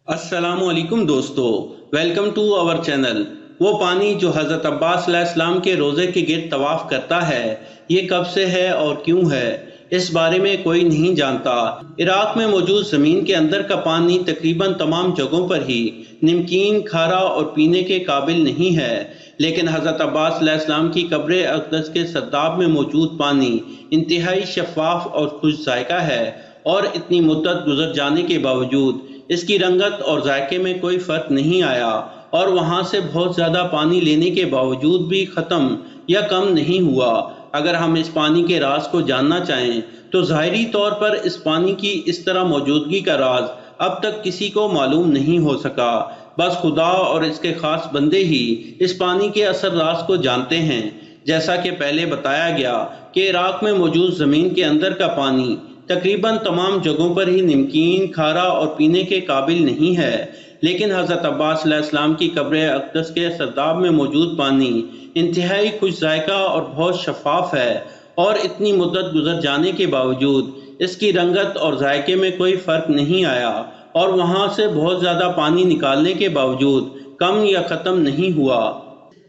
अस्सलामु अलैकुम दोस्तों, वेलकम टू आवर चैनल। वो पानी जो हज़रत अब्बास अलैहिस्सलाम के रोज़े के गिर्द तवाफ करता है, ये कब से है और क्यों है, इस बारे में कोई नहीं जानता। इराक में मौजूद ज़मीन के अंदर का पानी तकरीबन तमाम जगहों पर ही नमकीन, खारा और पीने के काबिल नहीं है, लेकिन हज़रत अब्बास अलैहिस्सलाम की कब्र अक़दस के सरदाब में मौजूद पानी इंतहाई शफ़ाफ और खुश जायका है और इतनी मुद्दत गुजर जाने के बावजूद इसकी रंगत और जायके में कोई फर्क नहीं आया और वहां से बहुत ज्यादा पानी लेने के बावजूद भी खत्म या कम नहीं हुआ। अगर हम इस पानी के राज को जानना चाहें तो ज़ाहिरी तौर पर इस पानी की इस तरह मौजूदगी का राज अब तक किसी को मालूम नहीं हो सका। बस खुदा और इसके खास बंदे ही इस पानी के असल राज को जानते हैं। जैसा कि पहले बताया गया कि इराक में मौजूद जमीन के अंदर का पानी तकरीबन तमाम जगहों पर ही नमकीन, खारा और पीने के काबिल नहीं है, लेकिन हज़रत अब्बास अलैहिस्सलाम की कब्र अक़दस के सरदाब में मौजूद पानी इंतहाई खुश जायका और बहुत शफाफ है और इतनी मुद्दत गुजर जाने के बावजूद इसकी रंगत और जायके में कोई फ़र्क नहीं आया और वहाँ से बहुत ज़्यादा पानी निकालने के बावजूद कम या ख़त्म नहीं हुआ।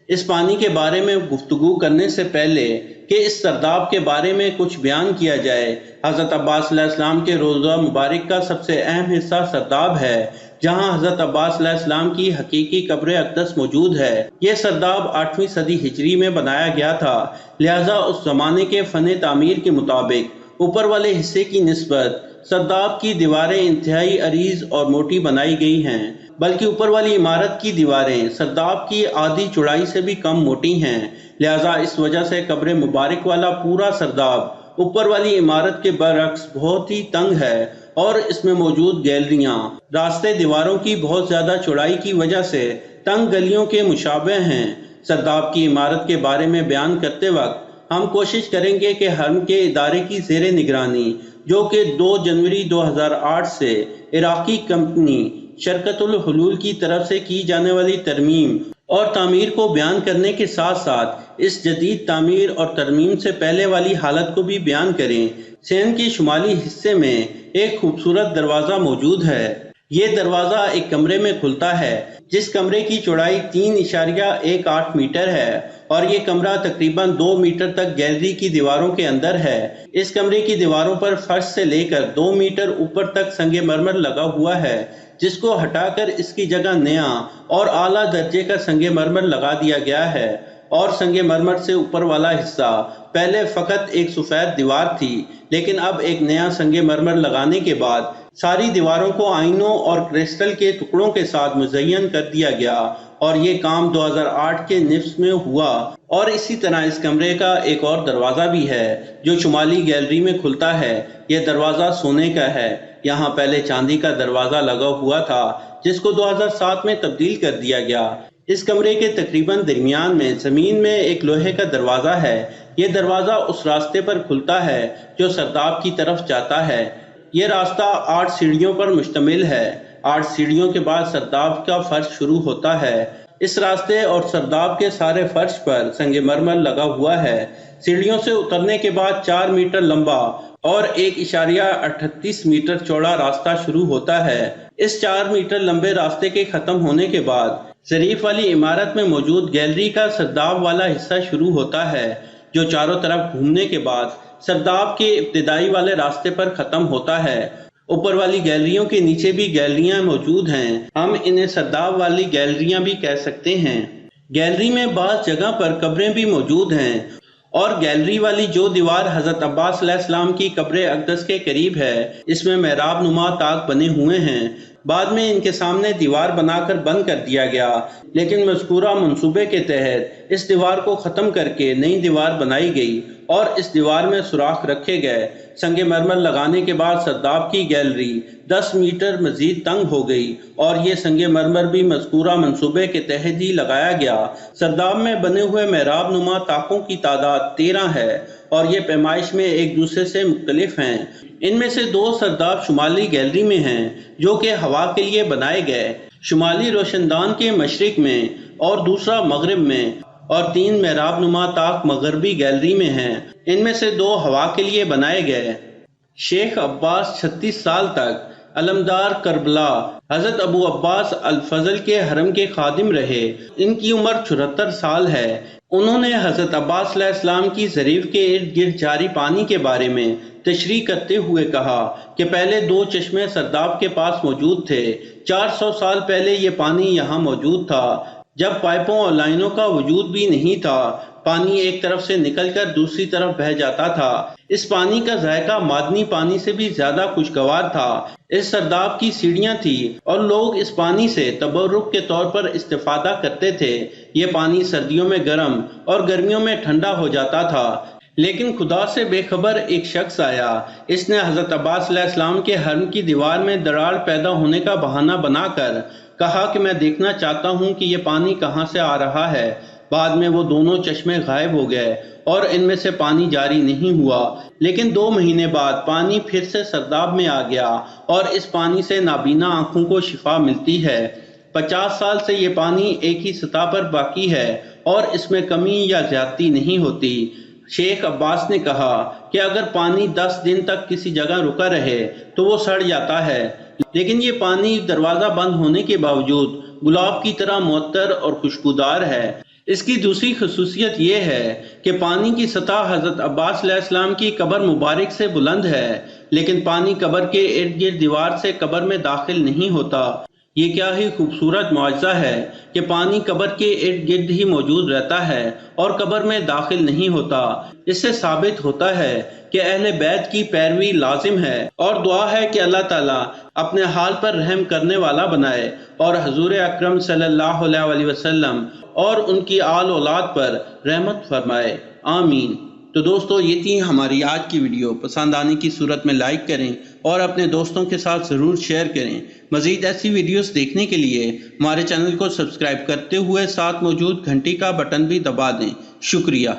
इस पानी के बारे में गुफ्तगू करने से पहले कि इस सरदाब के बारे में कुछ बयान किया जाए, हज़रत अब्बास अलैहिस्सलाम के रोज़ा मुबारक का सबसे अहम हिस्सा सरदाब है, जहां हज़रत अब्बास अलैहिस्सलाम की हकीकी कब्र अक़दस मौजूद है। यह सरदाब 8वीं सदी हिजरी में बनाया गया था, लिहाजा उस ज़माने के फ़न तामीर के मुताबिक ऊपर वाले हिस्से की निस्बत सरदाब की दीवारें इंतहाई अरीज और मोटी बनाई गई हैं, बल्कि ऊपर वाली इमारत की दीवारें सरदाब की आधी चौड़ाई से भी कम मोटी हैं। लिहाजा इस वजह से कब्र मुबारक वाला पूरा सरदाब ऊपर वाली इमारत के बरअक्स बहुत ही तंग है और इसमें मौजूद गैलरियां, रास्ते दीवारों की बहुत ज्यादा चौड़ाई की वजह से तंग गलियों के मुशाबे हैं। सरदाब की इमारत के बारे में बयान करते वक्त हम कोशिश करेंगे कि हरम के इदारे की ज़ेरे निगरानी, जो कि 2 जनवरी 2008 से इराकी कंपनी शरकतुल हुलूल की तरफ से की जाने वाली तरमीम और तामीर को बयान करने के साथ साथ इस जदीद तामीर और तरमीम से पहले वाली हालत को भी बयान करें। सेन के शुमाली हिस्से में एक खूबसूरत दरवाज़ा मौजूद है। ये दरवाज़ा एक कमरे में खुलता है, जिस कमरे की चौड़ाई 3.18 मीटर है और ये कमरा तकरीबन 2 मीटर तक गैलरी की दीवारों के अंदर है। इस कमरे की दीवारों पर फर्श से लेकर 2 मीटर ऊपर तक संगे मरमर लगा हुआ है, जिसको हटाकर इसकी जगह नया और आला दर्जे का संगे मरमर लगा दिया गया है। और संगे मरमर से ऊपर वाला हिस्सा पहले फकत एक सफेद दीवार थी, लेकिन अब एक नया संगे मरमर लगाने के बाद सारी दीवारों को आईनों और क्रिस्टल के टुकड़ों के साथ मुज़य्यन कर दिया गया और ये काम 2008 के निफ्स में हुआ। और इसी तरह इस कमरे का एक और दरवाज़ा भी है जो शुमाली गैलरी में खुलता है। यह दरवाज़ा सोने का है। यहाँ पहले चांदी का दरवाज़ा लगा हुआ था, जिसको 2007 में तब्दील कर दिया गया। इस कमरे के तकरीबन दरमियान में ज़मीन में एक लोहे का दरवाज़ा है। ये दरवाज़ा उस रास्ते पर खुलता है जो सरदाब की तरफ जाता है। ये रास्ता 8 सीढ़ियों पर मुश्तमिल है। 8 सीढ़ियों के बाद सरदाब का फर्श शुरू होता है। इस रास्ते और सरदाब के सारे फर्श पर संगमरमर लगा हुआ है। सीढ़ियों से उतरने के बाद 4 मीटर लंबा और 1.38 मीटर चौड़ा रास्ता शुरू होता है। इस 4 मीटर लंबे रास्ते के खत्म होने के बाद शरीफ वाली इमारत में मौजूद गैलरी का सरदाब वाला हिस्सा शुरू होता है, जो चारों तरफ घूमने के बाद सरदाब के इब्तिदाई वाले रास्ते पर खत्म होता है। ऊपर वाली गैलरियों के नीचे भी गैलरियां मौजूद हैं। हम इन्हें सरदाब वाली गैलरियां भी कह सकते हैं। गैलरी में बाज़ जगह पर कब्रें भी मौजूद हैं और गैलरी वाली जो दीवार हज़रत अब्बास अलैहिस्सलाम की कब्र अक़दस के करीब है, इसमें मेहराब नुमा ताक बने हुए हैं। बाद में इनके सामने दीवार बनाकर बंद कर दिया गया, लेकिन मज़कूरा मंसूबे के तहत इस दीवार को ख़त्म करके नई दीवार बनाई गई और इस दीवार में सुराख रखे गए। संगे मरमर लगाने के बाद सरदाब की गैलरी 10 मीटर मजीद तंग हो गई और ये संगे मरमर भी मज़कूरा मंसूबे के तहत ही लगाया गया। सरदाब में बने हुए मेहराब नुमा ताकों की तादाद 13 है और ये पैमाइश में एक दूसरे से मुख्तलिफ हैं। इनमें से 2 सरदाब शुमाली गैलरी में हैं, जो कि हवा के लिए बनाए गए। शुमाली रोशनदान के मशरिक में और दूसरा मगरिब में और 3 मेहराब नुमा ताक मगरबी गैलरी में हैं। इनमें से 2 हवा के लिए बनाए गए। शेख अब्बास 36 साल तक علمدار کربلا حضرت ابو عباس الفضل کے حرم کے خادم رہے۔ ان کی عمر 74 سال ہے۔ انہوں نے حضرت عباس علیہ السلام کی ظریف کے ارد گرد جاری پانی کے بارے میں تشریح کرتے ہوئے کہا کہ پہلے 2 چشمے سرداب کے پاس موجود تھے۔ 400 سال پہلے یہ پانی یہاں موجود تھا، جب پائپوں اور لائنوں کا وجود بھی نہیں تھا۔ پانی ایک طرف سے نکل کر دوسری طرف بہہ جاتا تھا۔ اس پانی کا ذائقہ معدنی پانی سے بھی زیادہ خوشگوار تھا۔ اس سرداب کی سیڑھیاں تھی اور لوگ اس پانی سے تبرک کے طور پر استفادہ کرتے تھے۔ یہ پانی سردیوں میں گرم اور گرمیوں میں ٹھنڈا ہو جاتا تھا۔ لیکن خدا سے بے خبر ایک شخص آیا۔ اس نے حضرت عباس علیہ السلام کے حرم کی دیوار میں دراڑ پیدا ہونے کا بہانہ بنا کر کہا کہ میں دیکھنا چاہتا ہوں کہ یہ پانی کہاں سے آ رہا ہے۔ بعد میں وہ دونوں چشمے غائب ہو گئے اور ان میں سے پانی جاری نہیں ہوا۔ لیکن 2 مہینے بعد پانی پھر سے سرداب میں آ گیا اور اس پانی سے نابینا آنکھوں کو شفا ملتی ہے۔ 50 سال سے یہ پانی ایک ہی سطح پر باقی ہے اور اس میں کمی یا زیادتی نہیں ہوتی۔ شیخ عباس نے کہا کہ اگر پانی 10 دن تک کسی جگہ رکا رہے تو وہ سڑ جاتا ہے، لیکن یہ پانی دروازہ بند ہونے کے باوجود گلاب کی طرح معطر اور خوشبودار ہے۔ اس کی دوسری خصوصیت یہ ہے کہ پانی کی سطح حضرت عباس علیہ السلام کی قبر مبارک سے بلند ہے، لیکن پانی قبر کے ارد گرد دیوار سے قبر میں داخل نہیں ہوتا۔ یہ کیا ہی خوبصورت معجزہ ہے کہ پانی قبر کے ارد گرد ہی موجود رہتا ہے اور قبر میں داخل نہیں ہوتا۔ اس سے ثابت ہوتا ہے کہ اہل بیت کی پیروی لازم ہے، اور دعا ہے کہ اللہ تعالیٰ اپنے حال پر رحم کرنے والا بنائے اور حضور اکرم صلی اللہ علیہ وسلم اور ان کی آل اولاد پر رحمت فرمائے، آمین۔ تو دوستو، یہ تھی ہماری آج کی ویڈیو۔ پسند آنے کی صورت میں لائک کریں اور اپنے دوستوں کے ساتھ ضرور شیئر کریں۔ مزید ایسی ویڈیوز دیکھنے کے لیے ہمارے چینل کو سبسکرائب کرتے ہوئے ساتھ موجود گھنٹی کا بٹن بھی دبا دیں۔ شکریہ۔